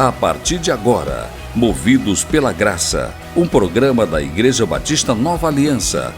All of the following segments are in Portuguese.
A partir de agora, Movidos pela Graça, um programa da Igreja Batista Nova Aliança.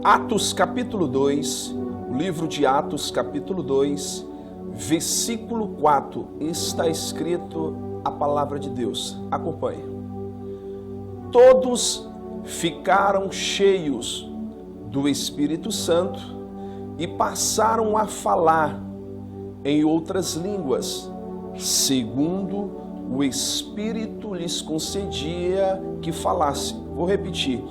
Atos capítulo 2, o livro de Atos capítulo 2, versículo 4, está escrito a palavra de Deus. Acompanhe. Todos ficaram cheios do Espírito Santo e passaram a falar em outras línguas, segundo o Espírito lhes concedia que falasse. Vou repetir.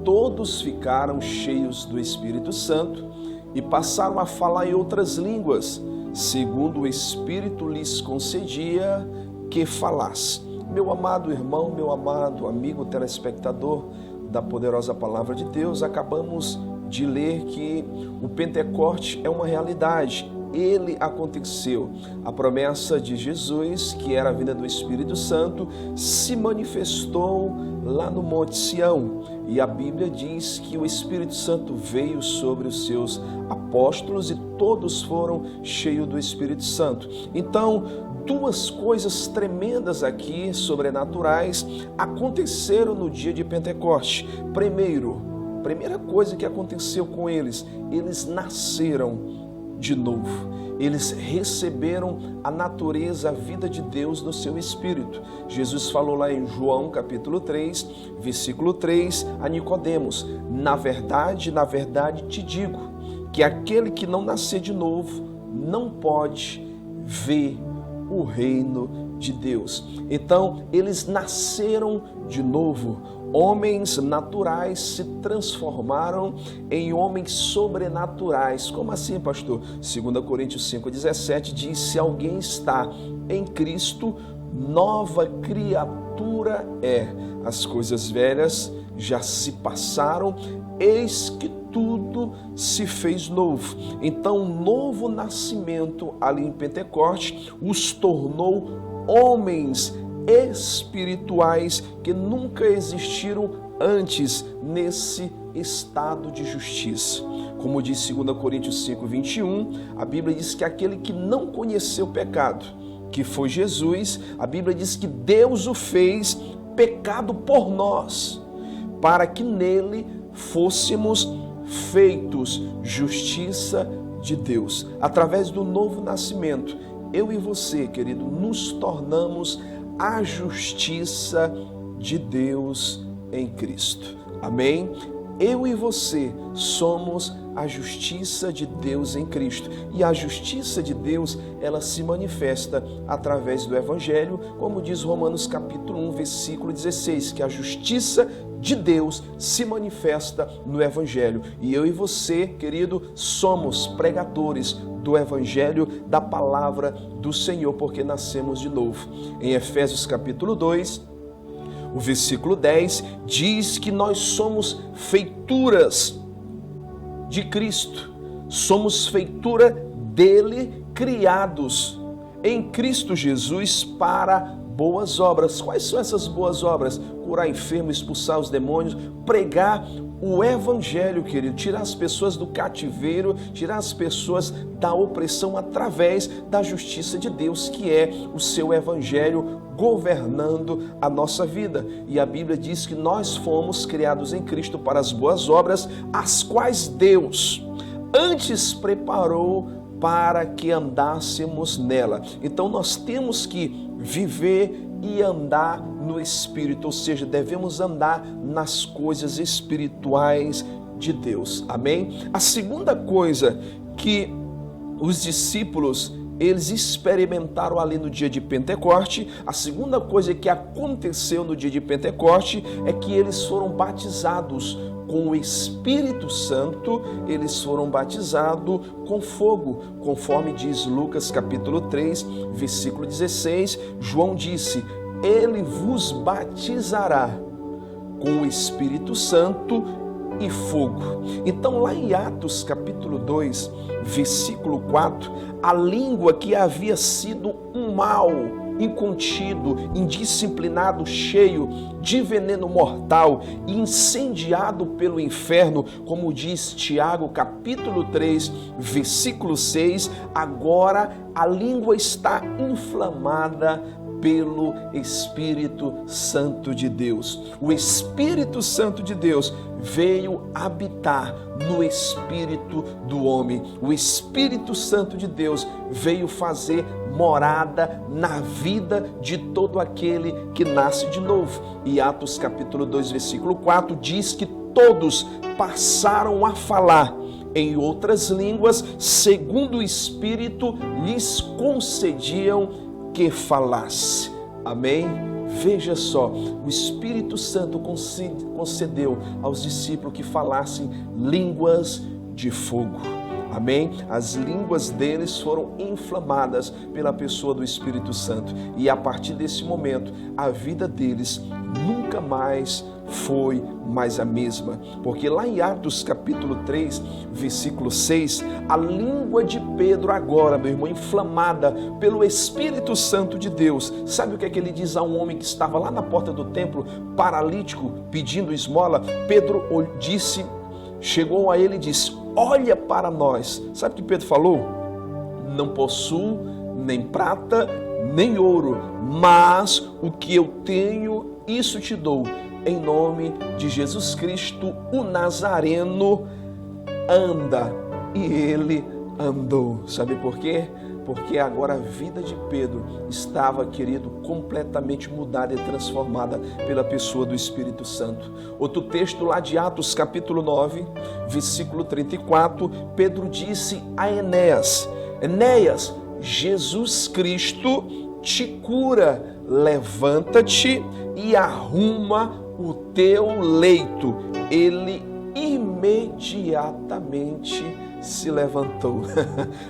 Todos ficaram cheios do Espírito Santo e passaram a falar em outras línguas, segundo o Espírito lhes concedia que falasse. Meu amado irmão, meu amado amigo telespectador da poderosa palavra de Deus, acabamos de ler que o Pentecoste é uma realidade. Ele aconteceu. A promessa de Jesus, que era a vinda do Espírito Santo, se manifestou lá no Monte Sião. E a Bíblia diz que o Espírito Santo veio sobre os seus apóstolos e todos foram cheios do Espírito Santo. Então, duas coisas tremendas aqui, sobrenaturais, aconteceram no dia de Pentecoste. Primeira coisa que aconteceu com eles nasceram de novo. Eles receberam a natureza, a vida de Deus no seu espírito. Jesus falou lá em João capítulo 3, versículo 3, a Nicodemos: na verdade te digo, que aquele que não nascer de novo não pode ver o reino de Deus. Então, eles nasceram de novo. Homens naturais se transformaram em homens sobrenaturais. Como assim, pastor? 2 Coríntios 5,17 diz: se alguém está em Cristo, nova criatura é. As coisas velhas já se passaram, eis que tudo se fez novo. Então, um novo nascimento ali em Pentecoste os tornou homens espirituais que nunca existiram antes nesse estado de justiça. Como diz 2 Coríntios 5:21, a Bíblia diz que aquele que não conheceu o pecado, que foi Jesus, a Bíblia diz que Deus o fez pecado por nós, para que nele fôssemos feitos justiça de Deus. Através do novo nascimento, eu e você, querido, nos tornamos a justiça de Deus em Cristo. Amém? Eu e você somos a justiça de Deus em Cristo. E a justiça de Deus, ela se manifesta através do Evangelho, como diz Romanos capítulo 1, versículo 16, que a justiça de Deus se manifesta no Evangelho. E eu e você, querido, somos pregadores do Evangelho, da palavra do Senhor, porque nascemos de novo. Em Efésios capítulo 2, o versículo 10, diz que nós somos feituras de Cristo. Somos feitura dele, criados em Cristo Jesus para boas obras. Quais são essas boas obras? Curar enfermos, expulsar os demônios, pregar o Evangelho, querido, tirar as pessoas do cativeiro, tirar as pessoas da opressão através da justiça de Deus, que é o seu Evangelho governando a nossa vida. E a Bíblia diz que nós fomos criados em Cristo para as boas obras, as quais Deus antes preparou para que andássemos nela. Então nós temos que viver e andar no Espírito, ou seja, devemos andar nas coisas espirituais de Deus. Amém? A segunda coisa que os discípulos eles experimentaram ali no dia de Pentecoste, a segunda coisa que aconteceu no dia de Pentecoste é que eles foram batizados com o Espírito Santo, eles foram batizados com fogo, conforme diz Lucas capítulo 3, versículo 16, João disse: ele vos batizará com o Espírito Santo e fogo. Então lá em Atos capítulo 2, versículo 4, a língua que havia sido um mal incontido, indisciplinado, cheio de veneno mortal, incendiado pelo inferno, como diz Tiago capítulo 3, versículo 6, agora a língua está inflamada pelo Espírito Santo de Deus. O Espírito Santo de Deus veio habitar no espírito do homem. O Espírito Santo de Deus veio fazer morada na vida de todo aquele que nasce de novo. E Atos capítulo 2, versículo 4 diz que todos passaram a falar em outras línguas, segundo o Espírito lhes concediam que falasse. Amém? Veja só, o Espírito Santo concedeu aos discípulos que falassem línguas de fogo. Amém? As línguas deles foram inflamadas pela pessoa do Espírito Santo. E a partir desse momento, a vida deles nunca mais foi mais a mesma. Porque lá em Atos capítulo 3, versículo 6, a língua de Pedro agora, meu irmão, inflamada pelo Espírito Santo de Deus. Sabe o que é que ele diz a um homem que estava lá na porta do templo, paralítico, pedindo esmola? Pedro disse, chegou a ele e disse: olha para nós. Sabe o que Pedro falou? Não possuo nem prata, nem ouro, mas o que eu tenho, isso te dou. Em nome de Jesus Cristo, o Nazareno, anda. E ele andou. Sabe por quê? Porque agora a vida de Pedro estava, querido, completamente mudada e transformada pela pessoa do Espírito Santo. Outro texto lá de Atos capítulo 9, versículo 34, Pedro disse a Enéas: Enéas, Jesus Cristo te cura, levanta-te e arruma o teu leito. Ele imediatamente se levantou.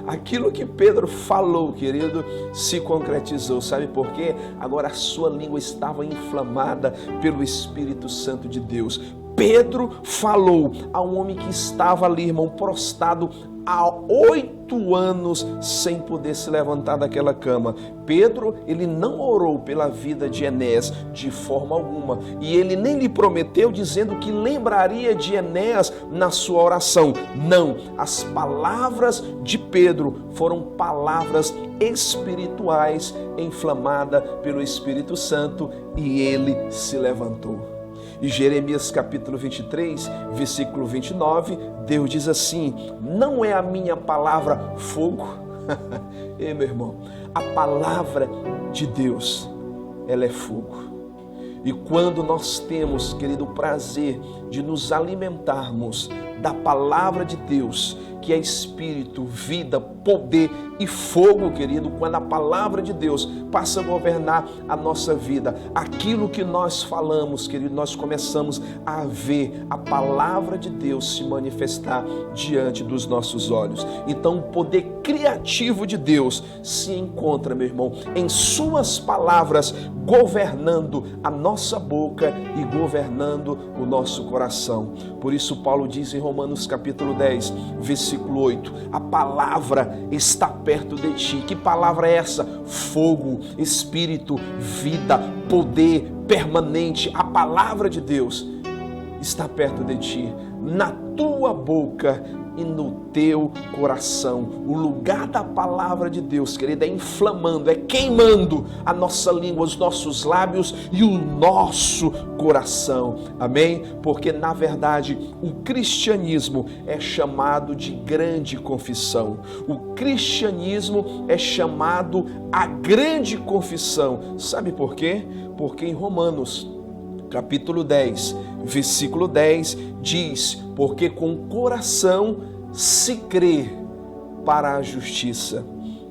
Aquilo que Pedro falou, querido, se concretizou. Sabe por quê? Agora a sua língua estava inflamada pelo Espírito Santo de Deus. Pedro falou a um homem que estava ali, irmão, prostrado há 8 anos sem poder se levantar daquela cama. Pedro, ele não orou pela vida de Enéas de forma alguma, e ele nem lhe prometeu dizendo que lembraria de Enéas na sua oração. Não, as palavras de Pedro foram palavras espirituais, inflamadas pelo Espírito Santo, e ele se levantou. E Jeremias capítulo 23, versículo 29, Deus diz assim: não é a minha palavra fogo? Ei, meu irmão, a palavra de Deus, ela é fogo. E quando nós temos, querido, o prazer de nos alimentarmos da palavra de Deus, que é espírito, vida, poder e fogo, querido, quando a palavra de Deus passa a governar a nossa vida, aquilo que nós falamos, querido, nós começamos a ver a palavra de Deus se manifestar diante dos nossos olhos. Então o poder criativo de Deus se encontra, meu irmão, em suas palavras, governando a nossa boca e governando o nosso coração. Por isso Paulo diz em Romanos capítulo 10, versículo 8, a palavra está perto de ti. Que palavra é essa? Fogo, espírito, vida, poder permanente. A palavra de Deus está perto de ti, na tua boca e no teu coração. O lugar da palavra de Deus, querido, é inflamando, é queimando a nossa língua, os nossos lábios e o nosso coração. Amém? Porque na verdade o cristianismo é chamado de grande confissão. O cristianismo é chamado a grande confissão. Sabe por quê? Porque em Romanos capítulo 10, versículo 10, diz: porque com o coração se crê para a justiça,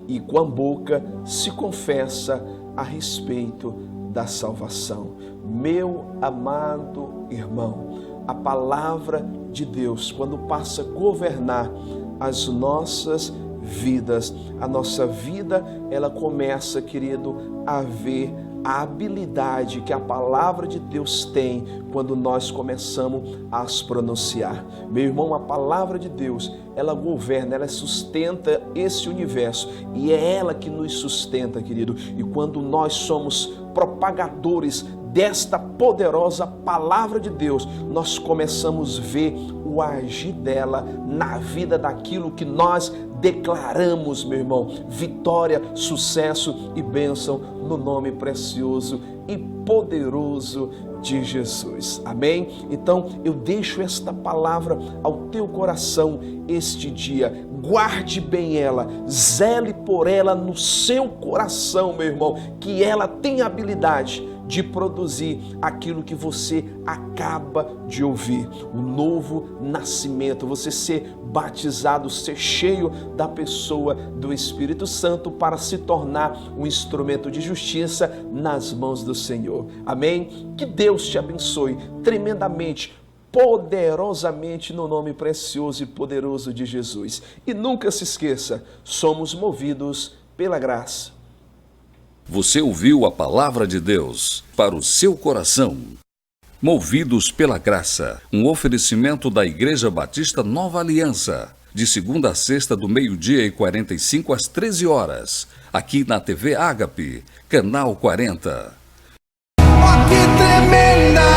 e com a boca se confessa a respeito da salvação. Meu amado irmão, a palavra de Deus, quando passa a governar as nossas vidas, a nossa vida, ela começa, querido, a ver a habilidade que a palavra de Deus tem quando nós começamos a as pronunciar. Meu irmão, a palavra de Deus, ela governa, ela sustenta esse universo e é ela que nos sustenta, querido. E quando nós somos propagadores desta poderosa palavra de Deus, nós começamos a ver o agir dela na vida daquilo que nós declaramos, meu irmão. Vitória, sucesso e bênção no nome precioso e poderoso de Jesus. Amém? Então eu deixo esta palavra ao teu coração este dia. Guarde bem ela, zele por ela no seu coração, meu irmão, que ela tem habilidade de produzir aquilo que você acaba de ouvir. O novo nascimento, você ser batizado, ser cheio da pessoa do Espírito Santo para se tornar um instrumento de justiça nas mãos do Senhor. Amém? Que Deus te abençoe tremendamente, poderosamente no nome precioso e poderoso de Jesus. E nunca se esqueça, somos movidos pela graça. Você ouviu a palavra de Deus para o seu coração. Movidos pela graça, um oferecimento da Igreja Batista Nova Aliança, de segunda a sexta do 12h45 às 13h, aqui na TV Ágape, canal 40. Oh, que tremenda